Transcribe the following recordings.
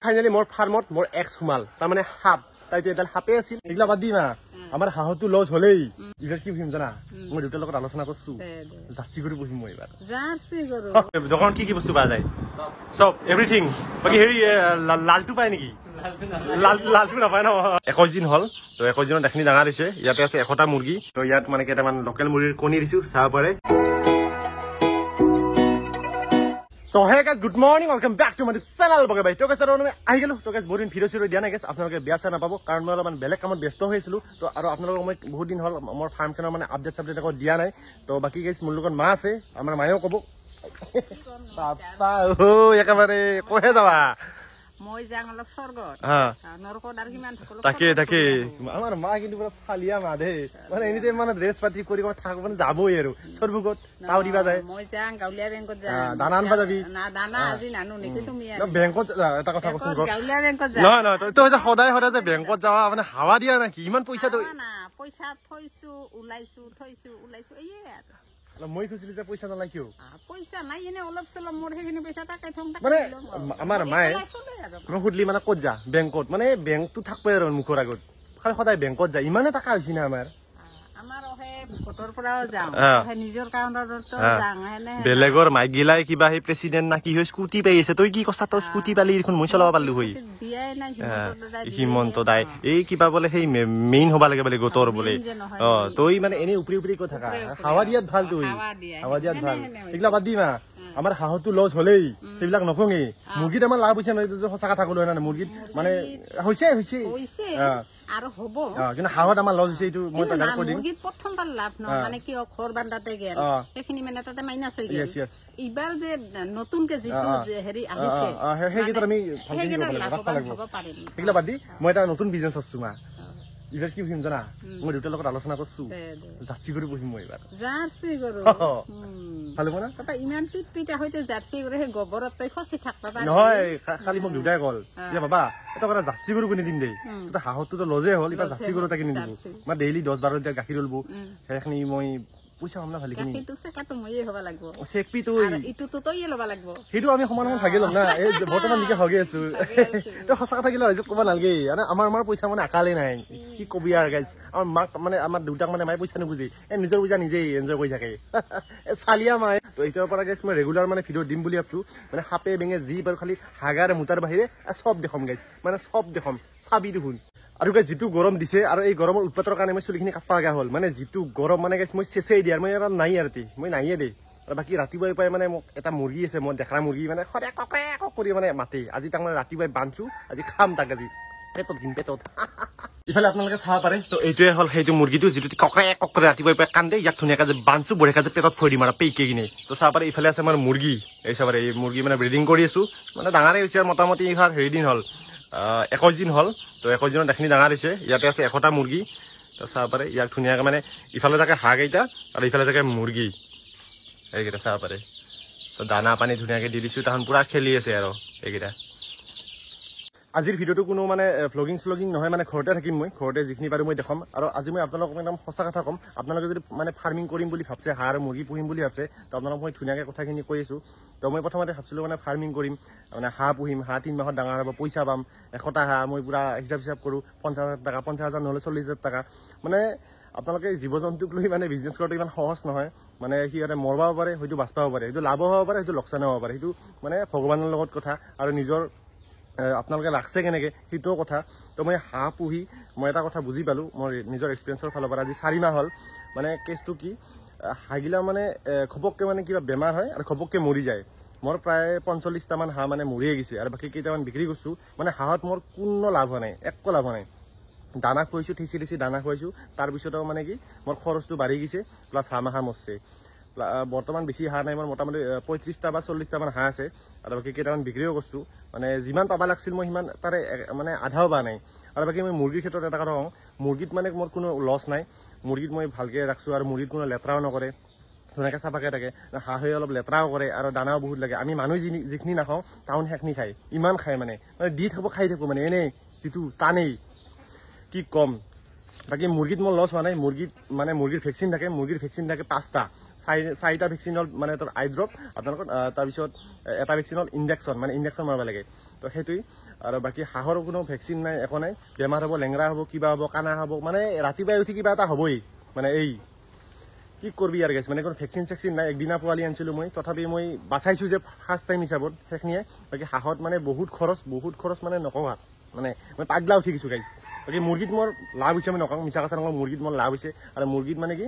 finally মোৰ ফাৰ্মত মোৰ এক্স সোমাল তাৰমানে সাপ তাইতো এডাল সাপে আছিল এইগিলা বাদ দিমা আমাৰ হাঁহটো লছ হলেই এইবাৰ কি পুহিম জানা মই দেউতাৰ লগত আলোচনা কৰিছো জাৰ্চি গৰু পুহিম মই এইবাৰ জাৰ্চি গৰু দোকানত কি কি বস্তু পোৱা যায় চব এভৰিথিং বাকী হেৰি লালটো পায় নেকি লালটো নাপায় ন 21 দিন হল তো 21 দিনত এখিনি ডাঙৰ দিছে ইয়াতে আছে 100টা মুৰ্গী তো ইয়াত মানে কেইটামান লোকেল মুৰ্গীৰ কণী দিছো চাব পাৰে তো হে guys good morning welcome back to my channel বগে ভাই তো গাইজ আৰু আমি আহি গলো তো গাইজ বহুত দিন ভিডিঅ দিয়া নাই গাইজ আপোনালোকে বেয়া চেয়া নাপাব কাৰণ মই অলপমান বেলেগ কামত ব্যস্ত হৈ আছিলো তো আৰু আপোনালোকক মই বহুত দিন হল মোৰ ফাৰ্মখনৰ মানে আপডেট একো দিয়া নাই তো বাকী গাইজ মোৰ লগত মা আছে আমাৰ মায়েও ক'ব পাপা ও একেবাৰে কহে যাবা মই যাং অলপ স্বৰ্গত নৰকত আৰু কিমান তাকে আমাৰ মা কিন্তু পুৰা চালিয়া মা দেই মানে এনি টাইম মানে ড্ৰেছ পাতি কৰি থাকব মানে যাবই আৰু সৰ্বগত তাও দিবা যায় মই যাং গাউলিয়া বেংকত যাম দানা আনবা যাবি না দানা আজি নানো নেকি তুমি বেংকত এটা কথা কৈছো গাউলিয়া বেংকত যাম নহয় তই যে সদায় যে বেংকত যাৱা মানে হাৱা দিয়া নাকি ইমান পইচা তই না পইচা থৈছো ওলাইছো এই মই খুজিলি যে পইচা নালাই কিয় পইচা নাই এনে অলপ চলপ মোৰ সেইখিনি পইচা তাকে থম মানে আমাৰ মায়ে মই সুধলি মানে ক'ত যা বেংকত মানে বেংকটো থাকবই আৰু মুখৰ আগত খালি সদায় বেংকত যায় ইমানে টকা হৈছে না আমাৰ ভোটৰ পৰাও যাওঁ নিজৰ কাউণ্টাৰতো যাওঁ বেলেগৰ মাইগিলাই কিবা সেই প্ৰেচিডেণ্ট না কি হয় স্কুটি পাই আছে তই কি কথা তোৰ স্কুটি পালি দেখোন মই চলাব পাৰলো হৈ হিমন্ত দাই এই কিবা বোলে সেই মেইন হবা লাগে বোলে গোটৰ বোলে তই মানে এনে উপৰি কৈ থাকা হাৱা দিয়াত ভাল তুই হাৱা দিয়াত ভাল এইগিলা বাদ দিমা আমাৰ হাঁহটো লছ হলেই সেইবিলাক নকঙেই মুৰ্গীত আমাৰ লাভ হৈছে নহয় সঁচা কথা ক'লো হয় না মুৰ্গীত মানে হৈছে আৰু হ'ব কিন্তু হাঁহত আমাৰ লছ হৈছে এইটো মই তাক কৈ দিম মুৰ্গীত প্ৰথমবাৰ লাভ ন মানে কি ঘৰ বান্ধাতে গেল সেইখিনি মানে তাতে মাইনাছ হৈ গেল এইবাৰ যে নতুনকে যিটো হেৰি আহিছে সেইকেইটাত আমি সেইগিলা বাদ দি মই এটা নতুন বিজনেছ আছো মা এইবাৰ কি পুহিম জানা মই দেউতাৰ লগত আলোচনা কৰিছো জাৰ্চি গৰু পুহিম মই এইবাৰ জাৰ্চি গৰু ভাল হ'ব না পাপা ইমান পিটপিটা হয়তো জাৰ্চি গৰু সেই গোবৰত তই খচি থাকবা পাৰি নহয় খালি মোক দেউতাই কল যে বাবা এটা কথা জাৰ্চি গৰু কিনি দিম দেই হাঁহটোতো লজে হ'ল এতিয়া জাৰ্চি গৰু এটা কিনি দিব মই ডেইলি 10-12 লিটাৰ গাখীৰ ওলব সেইখিনি মই পইচা পাম না ভালে কিনি গাখীৰটো চেকাটো মইয়ে হ'ব লাগিব চেকপি তুই ইটোতো তইয়ে ল'ব লাগিব সেইটো আমি সমান ভাগি ল'ম না এই বৰ্তমান নিকে ভাগি আছো তো সঁচা কথা থাকিলে ক'ব নালাগে আমাৰ পইচা মানে আকালে নাই কি কবি আৰু গাইজ আমাৰ মাক মানে আমাৰ দেউতাক মানে মায়ে পইচা নুবুজি নিজৰ পইচা নিজেই এনজয় কৰি থাকে চালিয়া মায়ে তো এতিয়াৰ পৰা গাইজ মই ৰেগুলাৰ মানে ভিডিঅ' দিম বুলি ভাবছো মানে সাপে বেঙে যি বাৰু খালি হাগাৰ মুতাৰ বাহিৰে চব দেখাম গাইজ মানে চব দেখাম চাবি দেখোন আৰু গাইজ যিটো গৰম দিছে আৰু এই গৰমৰ উৎপাতৰ কাৰণে মই চুলিখিনি কাটবা লগা হ'ল মানে যিটো গৰম মানে গাইজ মই চেচেই দিয়াৰ মই নাই আৰু মই নাইয়ে দেই আৰু বাকী ৰাতিপুৱাই পাই মানে মোক এটা মুৰ্গী আছে মই দেখা মুৰ্গী মানে সদায় ককে কৰি মানে মাতে আজি তাক মানে ৰাতিপুৱাই বান্ধছো আজি খাম তাক আজি পেটত দিম পেটত ইফালে আপোনালোকে চাব পাৰে তো এইটোৱে হ'ল সেইটো মুৰ্গীটো যিটো ককে ৰাতিপুৱাই পাই কান্দে ইয়াক ধুনীয়াকৈ যে বান্ধছো বঢ়িয়াকৈ যে পেটত থৈ দিম আৰু পেইকে কিনে তো চাব পাৰে ইফালে আছে আমাৰ মুৰ্গী এই চাব পাৰে এই মুৰ্গী মানে ব্ৰিডিং কৰি আছো মানে ডাঙৰেই হৈছে আৰু মোটামুটি হেৰি দিন হ'ল 21 দিন হ'ল তো 21 দিনত এখিনি ডাঙৰ হৈছে ইয়াতে আছে 100টা মুৰ্গী তো চাব পাৰে ইয়াক ধুনীয়াকৈ মানে ইফালে থাকে হাঁহ কেইটা আৰু ইফালে থাকে মুৰ্গী এইকেইটা চাব পাৰে তো দানা পানী ধুনীয়াকৈ দি দিছো তাহন পুৰা খেলি আছে আৰু এইকেইটা আজিৰ ভিডিঅ'টো কোনো মানে ভ্লগিং নহয় মানে ঘৰতে থাকিম মই ঘৰতে যিখিনি পাৰোঁ মই দেখাম আৰু আজি মই আপোনালোকক একদম সঁচা কথা ক'ম আপোনালোকে যদি মানে ফাৰ্মিং কৰিম বুলি ভাবছে হাঁহ আৰু মুৰ্গী পুহিম বুলি ভাবছে তো আপোনালোকক মই ধুনীয়াকৈ কথাখিনি কৈ আছোঁ তো মই প্ৰথমতে ভাবছিলোঁ মানে ফাৰ্মিং কৰিম মানে হাঁহ পুহিম হাঁহ 3 মাহত ডাঙৰ হ'ব পইচা পাম 100টা হাঁহ মই পুৰা হিচাপ কৰোঁ 50,000 টকা 50,000 নহ'লে 40,000 টকা মানে আপোনালোকে জীৱ জন্তুক লৈ মানে বিজনেছ কৰাটো ইমান সহজ নহয় মানে সিহঁতে মৰবাব পাৰে হয়তো বাচপাব পাৰে সেইটো লাভ হ'ব পাৰে সেইটো লোকচান হ'ব পাৰে সেইটো মানে ভগৱানৰ লগত কথা আৰু নিজৰ আপোনালোকে ৰাখছে কেনেকৈ সেইটোও কথা তো মই হাঁহ পুহি মই এটা কথা বুজি পালোঁ মোৰ নিজৰ এক্সপিৰিয়েঞ্চৰ ফালৰ পৰা আজি 4 মাহ হ'ল মানে কেছটো কি হাঁহগিলা মানে ঘপককৈ মানে কিবা বেমাৰ হয় আৰু ঘপককৈ মৰি যায় মোৰ প্ৰায় 45টামান হাঁহ মানে মৰিয়ে গৈছে আৰু বাকী কেইটামান বিক্ৰী কৰিছোঁ মানে হাঁহত মোৰ কোনো লাভ হোৱা নাই একো লাভ হোৱা নাই দানা খুৱাইছোঁ ঠিচি দানা খুৱাইছোঁ তাৰপিছতো মানে কি মোৰ খৰচটো বাঢ়ি গৈছে প্লাছ হাঁহ মৰছে বৰ্তমান বেছি হাঁহ নাই মোৰ মোটামুটি 35টা বা 40টামান হাঁহ আছে আৰু বাকী কেইটামান বিক্ৰীও কৰিছোঁ মানে যিমান পাব লাগিছিল মই সিমান তাৰে মানে আধাও পোৱা নাই আৰু বাকী মই মুৰ্গীৰ ক্ষেত্ৰত এটা কথা কওঁ মুৰ্গীত মানে মোৰ কোনো লছ নাই মুৰ্গীত মই ভালকৈ ৰাখছোঁ আৰু মুৰ্গীত কোনো লেতেৰাও নকৰে ধুনীয়াকৈ চাফাকৈ থাকে হাঁহে অলপ লেতেৰাও কৰে আৰু দানাও বহুত লাগে আমি মানুহ যিখিনি নাখাওঁ টাউন সেইখিনি খায় ইমান খায় মানে দি থাকোঁ খাই থাকোঁ মানে এনেই যিটো টানেই কি ক'ম বাকী মুৰ্গীত মোৰ লছ হোৱা নাই মুৰ্গীত মানে মুৰ্গীৰ ভেকচিন থাকে 5টা 4টা ভেকচিন হ'ল মানে তোৰ আই ড্ৰপ আপোনালোকৰ তাৰপিছত এটা ভেকচিন হ'ল ইনজেকশ্যন মানে ইনজেকশ্যন মাৰিব লাগে তো সেইটোৱেই আৰু বাকী হাঁহৰ কোনো ভেকচিন নাই একো নাই বেমাৰ হ'ব লেংৰা হ'ব কিবা হ'ব কানা হ'ব মানে ৰাতিপুৱাই উঠি কিবা এটা হ'বই মানে এই কি কৰবি আৰু গাইছ মানে কোনো ভেকচিন চেকচিন নাই একদিনা পোৱালি আনিছিলোঁ মই তথাপি মই বাচাইছোঁ যে ফাৰ্ষ্ট টাইম হিচাপত সেইখিনিয়ে বাকী হাঁহত মানে বহুত খৰচ মানে নকওঁ মানে মই পাগলা উঠি গৈছোঁ গাইছ বাকী মুৰ্গীত মোৰ লাভ হৈছে মই নকওঁ মিছা কথা নকওঁ মুৰ্গীত মোৰ লাভ হৈছে আৰু মুৰ্গীত মানে কি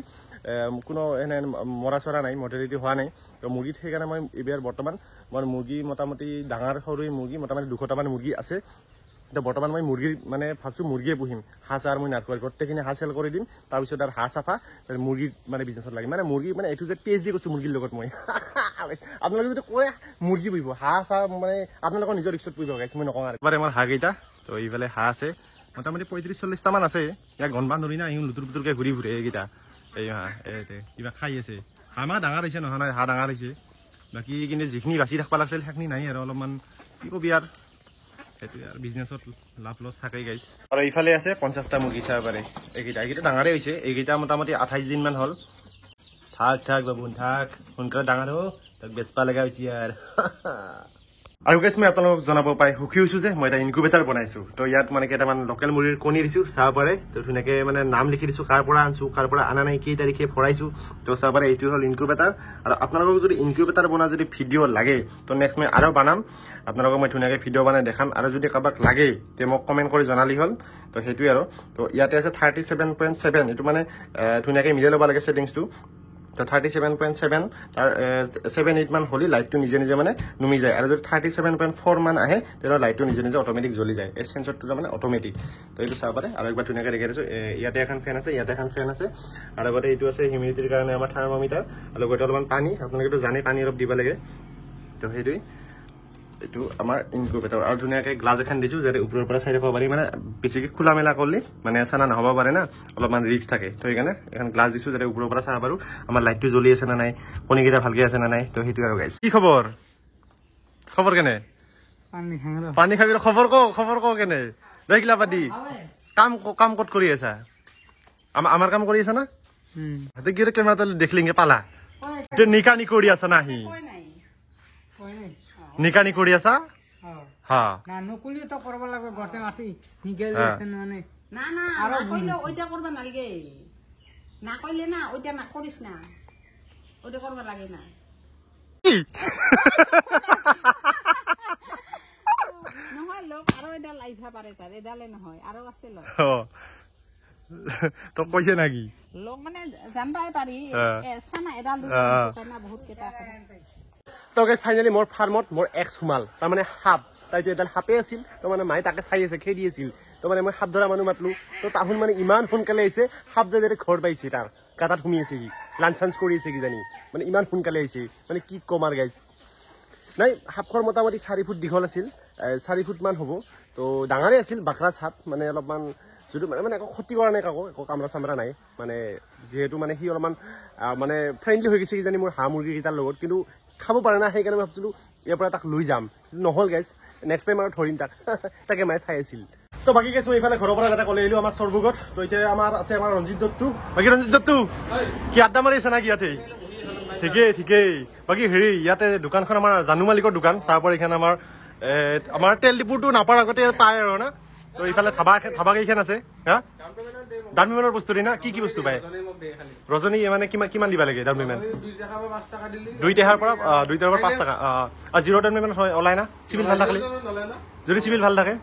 কোনো এনে মৰা চৰা নাই মৰ্টেলিটি হোৱা নাই তো মুৰ্গীত সেইকাৰণে মই এইবাৰ বৰ্তমান মোৰ মুৰ্গী মোটামুটি ডাঙৰ সৰু মুৰ্গী মোটামুটি 200টামান মুৰ্গী আছে তো বৰ্তমান মই মুৰ্গীৰ মানে ভাবছোঁ মুৰ্গীয়ে পুহিম হাঁহ চাহ মই নাটক গোটেইখিনি হাঁহ চেল কৰি দিম তাৰপিছত আৰু হাঁহ চাফা মুৰ্গীৰ মানে বিজনেছত লাগিম মানে মুৰ্গী মানে এইটো যে PhD কৰিছোঁ মুৰ্গীৰ লগত মই আপোনালোকে যদি কয় মুৰ্গী পুহিব হাঁহ চাহ মানে আপোনালোকৰ নিজৰ ৰিক্সত পুহিব গাইছে মই নকওঁ আৰু এবাৰ আমাৰ হাঁহকেইটা তো এইফালে হাঁহ আছে মোটামুটি 35-40টামান আছে ইয়াক গণবা নৰি না ইহঁত লুতুৰ পুতুৰকৈ ঘূৰি ফুৰে এইকেইটা এই হাঁহ কিবা খাই আছে হাঁহ মাহ ডাঙৰ হৈছে নহয় হাঁহ ডাঙৰ হৈছে বাকী কিন্তু যিখিনি বাচি থাকিব লাগিছিল সেইখিনি নাই আৰু অলপমান কি কবি আৰু সেইটোৱে আৰু বিজনেছত লাভ লছ থাকেই গাইছ আৰু এইফালে আছে 50টা মুৰ্গী চাব পাৰে এইকেইটা ডাঙৰেই হৈছে এইকেইটা মোটামুটি 28 দিনমান হ'ল থাক বাবু থাক সোনকালে ডাঙৰ হ'ব তাক বেচবা লগা হৈছে আৰু গাইছ মই আপোনালোকক জনাব পাই সুখী হৈছোঁ যে মই এটা ইনকুবেটাৰ বনাইছোঁ তো ইয়াত মানে কেইটামান লোকেল মুৰ্গীৰ কণী দিছোঁ চাব পাৰে তো ধুনীয়াকৈ মানে নাম লিখি দিছোঁ কাৰ পৰা আনিছোঁ কাৰ পৰা অনা নাই কেই তাৰিখে ভৰাইছোঁ তো চাব পাৰে এইটো হ'ল ইনকুবেটাৰ আৰু আপোনালোকক যদি ইনকুবেটাৰ বনোৱা যদি ভিডিঅ' লাগে তো নেক্সট মই আৰু বনাম আপোনালোকক মই ধুনীয়াকৈ ভিডিঅ' বনাই দেখাম আৰু যদি কাৰোবাক লাগে তে মোক কমেণ্ট কৰি জনালি হ'ল তো সেইটোৱে আৰু তো ইয়াতে আছে 37.7 এইটো মানে ধুনীয়াকৈ মিলাই ল'ব লাগে ছেটিংছটো তো 37.7 তাৰ 7-8 মান হ'লে লাইটটো নিজে মানে নুমি যায় আৰু যদি 37.4 মান আহে তেতিয়া লাইটটো নিজে অট'মেটিক জ্বলি যায় এই চেঞ্চৰটো মানে অট'মেটিক তো এইটো চাব পাৰে আৰু একবাৰ ধুনীয়াকৈ দেখাই দিছোঁ ইয়াতে এখন ফেন আছে ইয়াতে এখন ফেন আছে আৰু লগতে এইটো আছে হিউমিডিটিৰ কাৰণে আমাৰ থাৰ্মোমিটাৰ আৰু লগতে অলপমান পানী আপোনালোকেতো জানে পানী অলপ দিব লাগে তো সেইটোৱেই এইটো আমাৰ ইনকুবেটাৰ আৰু ধুনীয়াকৈ গ্লাছ এখন দিছোঁ যাতে ওপৰৰ পৰা চাই ৰাখিব পাৰি মানে বেছিকৈ খোলা মেলা কৰিলে মানে চানা নহ'ব পাৰে না অলপমান ৰিস্ক থাকে তো সেইকাৰণে এখন গ্লাছ দিছোঁ যাতে ওপৰৰ পৰা চাব পাৰোঁ আমাৰ লাইটটো জ্বলি আছে নে নাই কণীকেইটা ভালকৈ আছে নে নাই তো সেইটো আৰু গাইছ কি খবৰ কেনে পানী খাবি খবৰ ক কেনে দেখিলা পাতি কাম ক'ত কৰি আছা আমাৰ কাম কৰি আছা না কি কেমেৰাটো দেখিলিংগে পালা এইটো নিকানি কৰি আছা না আহি নিকানি কৰি আছা হা না নকলি তো করব লাগবে গটে মাটি নিগেল মানে না না না কইলে ওইটা করবা নালগে না কইলে না ওইটা না করিস না ওইটা করবা লাগে না নহয় লোক আৰু এটা লাইফা পাৰে তাৰ এদালে নহয় আৰু আছে লোক তো কইছে নাকি লোক মানে জানবাই পাৰি এছানা এডাল না বহুত কেটা তো গাইছ ফাইনেলি মোৰ ফাৰ্মত মোৰ এক্স সোমাল তাৰমানে সাপ তাইতো এডাল সাপে আছিল তো মানে মায়ে তাকে চাই আছে খেদি আছিল তো মানে মই সাপ ধৰা মানুহ মাতলোঁ তো তাহোন মানে ইমান সোনকালে আহিছে সাপ যে ঘৰ পাইছে তাৰ গাঁতাত সোমাই আছে কি লাঞ্চ চাঞ্চ কৰি আছে কিজানি মানে ইমান সোনকালে আহিছে মানে কি ক'ম আৰু গাইছ নাই সাপখৰ মোটামুটি 4 ফুট দীঘল আছিল 4 ফুটমান হ'ব তো ডাঙৰে আছিল বাকৰা সাপ মানে অলপমান যদিও মানে একো ক্ষতি কৰা নাই একো কামৰা চামৰা নাই মানে যিহেতু মানে সি অলপমান মানে ফ্ৰেণ্ডলি হৈ গৈছে কিজানি মোৰ হাঁহ মুৰ্গীকেইটাৰ লগত কিন্তু খাব পাৰে না সেইকাৰণে মই ভাবিছিলোঁ ইয়াৰ পৰা তাক লৈ যাম নহ'ল গাইছ নেক্সট টাইম আৰু ধৰিম তাকে মায়ে চাই আছিল তো বাকী গাইছ মই এইফালে ঘৰৰ পৰা যাতে ক'লে আহিলোঁ আমাৰ চৰবুগত তো এতিয়া আমাৰ আছে আমাৰ ৰঞ্জিত দত্তু বাকী ৰঞ্জিত দত্তু কি আড্ডা মাৰি আছে নাকি ইয়াতে ঠিকেই বাকী হেৰি ইয়াতে দোকানখন আমাৰ জানু মালিকৰ দোকান চাহ পৰা এইখন আমাৰ তেল ডিপুটো নাপাৰ আগতে পায় আৰু না তো এইফালে ধাবা কেইখন আছে হা ডাউন পেমেণ্টৰ বস্তু দি না কি বস্তু পায় ৰজনী মানে কিমান দিব লাগে ডাউন পেমেণ্ট 2 টাকাৰ পৰা 5 টকা জিৰ' ডাউন পেমেণ্ট হয় ওলাই না চিভিল ভাল থাকিলে যদি চিভিল ভাল থাকে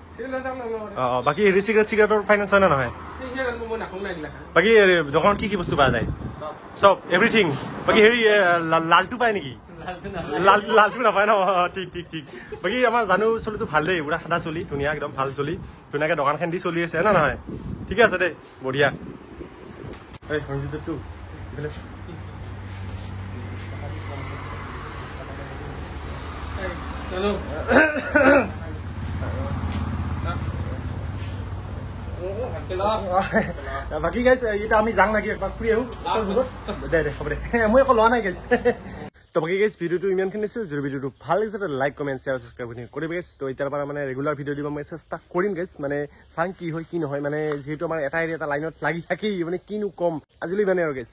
বাকী হেৰি চিগাৰেটৰ ফাইনেন্স হয় না নহয় বাকী দোকানত কি বস্তু পোৱা যায় চব এভৰিথিং বাকী হেৰি লালটো পায় নেকি লালটো নাপায় ন ঠিক বাকী আমাৰ জানো চলিটো ভাল দেই পুৰা সাদা চলি ধুনীয়া একদম ভাল চলি ধুনীয়াকৈ দোকানখন দি চলি আছে না নহয় ঠিকে আছে দেই বঢ়িয়া এই ৰঞ্জিতটো বাকী গাইছ এতিয়া আমি যাওঁ নেকি একবাৰ ফুৰি আহোঁ দে হ'ব দে মই একো লোৱা নাই গাইছ তো বাকী গাইছ ভিডিঅ'টো ইমানখিনি আছিল যদি ভিডিঅ'টো ভাল লাগিছে তো লাইক কমেণ্ট শ্বেয়াৰ ছাবস্ক্ৰাইব কৰিবি গাইছ তো এতিয়াৰ পৰা মানে ৰেগুলাৰ ভিডিঅ' দিব মই চেষ্টা কৰিম গাইছ মানে চাং কি হয় কি নহয় মানে যিহেতু আমাৰ এটা লাইনত লাগি থাকি মানে কিনো কম আজিলৈ মানে আৰু গাইছ